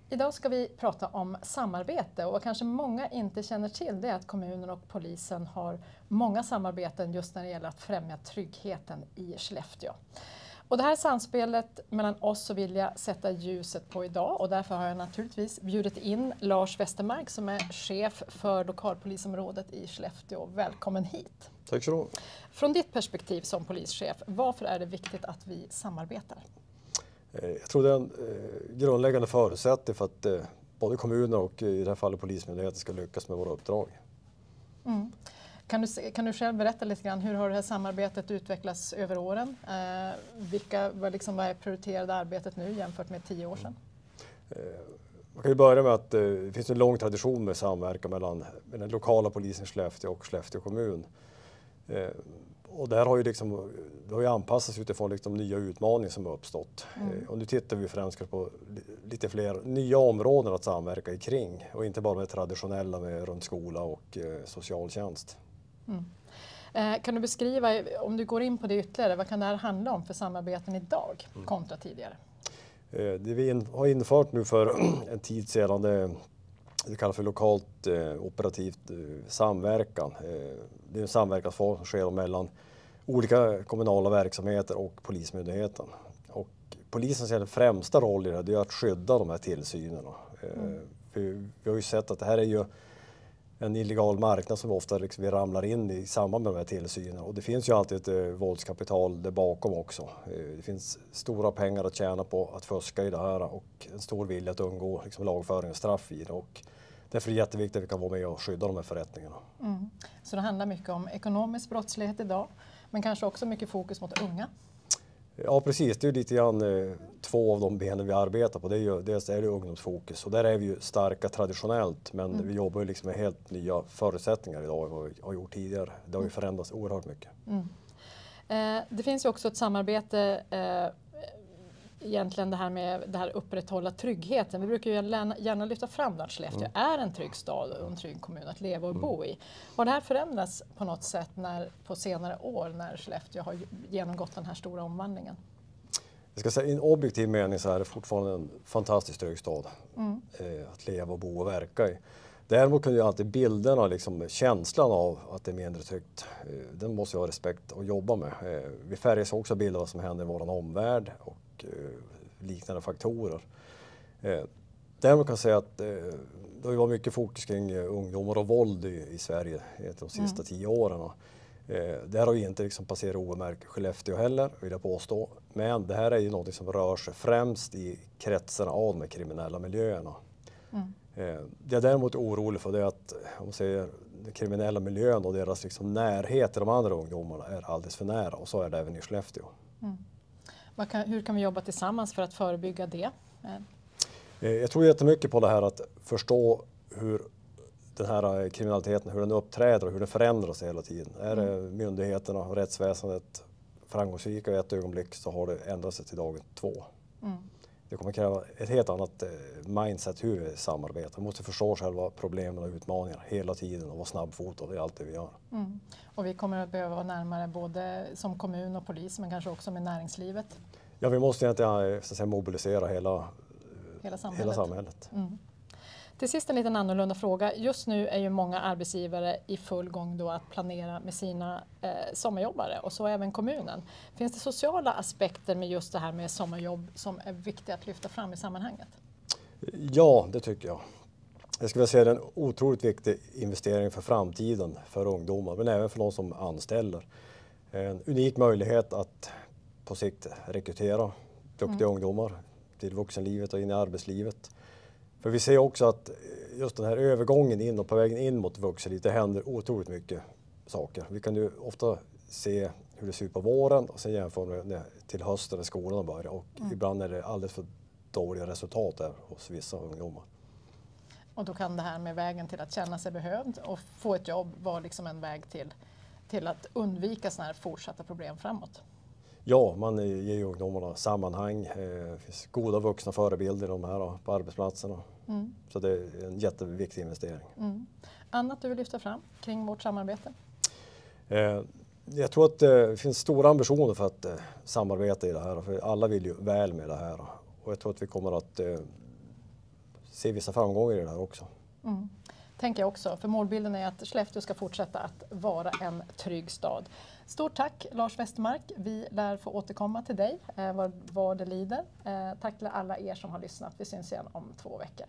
Idag ska vi prata om samarbete och vad kanske många inte känner till det är att kommunen och polisen har många samarbeten just när det gäller att främja tryggheten i Skellefteå. Och det här samspelet mellan oss vill jag sätta ljuset på idag och därför har jag naturligtvis bjudit in Lars Westermark som är chef för lokalpolisområdet i Skellefteå. Välkommen hit! Tack så mycket. Från ditt perspektiv som polischef, varför är det viktigt att vi samarbetar? Jag tror det är en grundläggande förutsättning för att både kommuner och i det här fallet Polismyndigheten ska lyckas med våra uppdrag. Mm. Kan du själv berätta lite grann, hur har det här samarbetet utvecklats över åren? Vad är prioriterade arbetet nu jämfört med 10 år sedan? Man kan ju börja med att det finns en lång tradition med samverkan mellan den lokala polisen i Skellefteå och Skellefteå kommun. Och där har ju det har ju anpassats utifrån nya utmaningar som har uppstått. Och nu tittar vi främst på lite fler nya områden att samverka kring och inte bara med traditionella runt skola och socialtjänst. Kan du beskriva, om du går in på det ytterligare, vad kan det här handla om för samarbeten idag kontra tidigare? Det vi har infört nu för en tid sedan, det kallas för lokalt operativt samverkan. Det är en samverkansform som sker mellan olika kommunala verksamheter och Polismyndigheten. Och polisens främsta roll i det är att skydda de här tillsynerna. Vi har ju sett att det här är ju en illegal marknad som ofta vi ramlar in i samband med de här tillsynerna. Och det finns ju alltid ett våldskapital där bakom också. Det finns stora pengar att tjäna på att fuska i det här och en stor vilja att undgå lagföring och straff i det. Och därför är det jätteviktigt att vi kan vara med och skydda de här förrättningarna. Så det handlar mycket om ekonomisk brottslighet idag, men kanske också mycket fokus mot unga? Ja precis, det är lite grann två av de benen vi arbetar på. Dels är det ungdomsfokus och där är vi ju starka traditionellt, men vi jobbar ju med helt nya förutsättningar idag än vad vi har gjort tidigare. Det har ju förändrats oerhört mycket. Det finns ju också ett samarbete, egentligen det här med det här upprätthålla tryggheten. Vi brukar ju gärna lyfta fram att Skellefteå är en trygg stad och en trygg kommun att leva och bo i. Har det här förändrats på något sätt på senare år när Skellefteå har genomgått den här stora omvandlingen? Jag ska säga, i en objektiv mening så är det fortfarande en fantastiskt trygg stad att leva och bo och verka i. Däremot kan ju alltid bilderna, känslan av att det är mindre tryggt, den måste jag ha respekt och jobba med. Vi färgas också av bilder av vad som händer i vår omvärld och liknande faktorer. Däremot kan jag säga att det har varit mycket fokus kring ungdomar och våld i Sverige de sista 10 åren. Där har ju inte passerat obemärkt Skellefteå heller, vill jag påstå. Men det här är ju något som rör sig främst i kretsen av de kriminella miljöerna. Det jag däremot är orolig för det är att om man säger, den kriminella miljön och deras närhet till de andra ungdomarna är alldeles för nära, och så är det även i Skellefteå. Hur kan vi jobba tillsammans för att förebygga det? Jag tror jättemycket på det här att förstå hur den här kriminaliteten, hur den uppträder och hur den förändras hela tiden. Är det myndigheterna och rättsväsendet framgångsrika i ett ögonblick, så har det ändrat sig till dagen 2. Det kommer kräva ett helt annat mindset hur vi samarbetar. Vi måste förstå själva problemen och utmaningarna hela tiden och vara snabbfotade i allt det vi gör. Och vi kommer att behöva vara närmare både som kommun och polis, men kanske också med näringslivet. Ja, vi måste egentligen mobilisera hela samhället. Till sist en liten annorlunda fråga. Just nu är ju många arbetsgivare i full gång då att planera med sina sommarjobbare, och så även kommunen. Finns det sociala aspekter med just det här med sommarjobb som är viktiga att lyfta fram i sammanhanget? Ja, det tycker jag. Jag skulle vilja säga att det är en otroligt viktig investering för framtiden för ungdomar, men även för de som anställer. En unik möjlighet att på sikt rekrytera duktiga ungdomar till vuxenlivet och in i arbetslivet. För vi ser också att just den här övergången in och på vägen in mot vuxenlivet, det händer otroligt mycket saker. Vi kan ju ofta se hur det ser ut på våren och sen jämför med till hösten när skolan börjar, och ibland är det alldeles för dåliga resultat där hos vissa ungdomar. Och då kan det här med vägen till att känna sig behövd och få ett jobb vara en väg till att undvika sådana här fortsatta problem framåt. Ja, man ger ju ungdomarna sammanhang. Det finns goda vuxna förebilder i de här på arbetsplatserna. Så det är en jätteviktig investering. Annat du vill lyfta fram kring vårt samarbete? Jag tror att det finns stora ambitioner för att samarbeta i det här. För alla vill ju väl med det här. Och jag tror att vi kommer att se vissa framgångar i det där också. Tänker jag också, för målbilden är att Skellefteå ska fortsätta att vara en trygg stad. Stort tack Lars Westermark. Vi lär få återkomma till dig vad det lider. Tack till alla er som har lyssnat. Vi syns igen om 2 veckor.